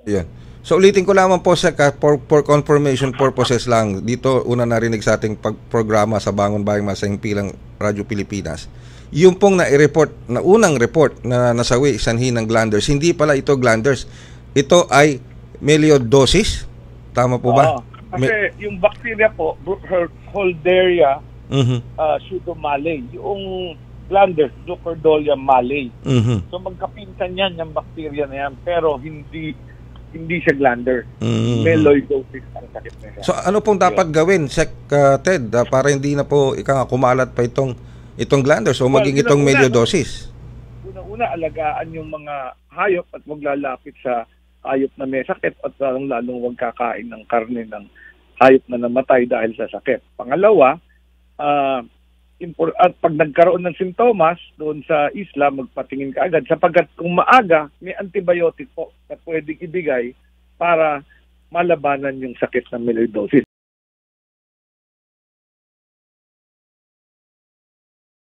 Yan. So ulitin ko lamang po sa for confirmation purposes lang. Dito una narinig sa ating programa sa Bangon Bayang Masahimpilang Radyo Pilipinas. Yung pong na-report, na unang report na nasawi sanhi ng glanders, hindi pala ito glanders. Ito ay melioidosis. Tama po ba? Oo. Kasi yung bacteria po, Holderia pseudomallei, yung glanders, Ducardolia mallei. So magkapinsan yan, yung bacteria na yan, pero hindi siya glander. Melioidosis ang sakit na siya. So ano pong dapat gawin, Sec Ted, para hindi na po kumalat pa itong glanders o maging itong melioidosis? Una-una, alagaan yung mga hayop at wag lalapit sa hayop na may sakit at lalong wag kakain ng karne ng hayop na namatay dahil sa sakit. Pangalawa, at pag nagkaroon ng simptomas doon sa isla, magpatingin ka agad sapagkat kung maaga, may antibiotic po na pwedeng ibigay para malabanan yung sakit ng melioidosis.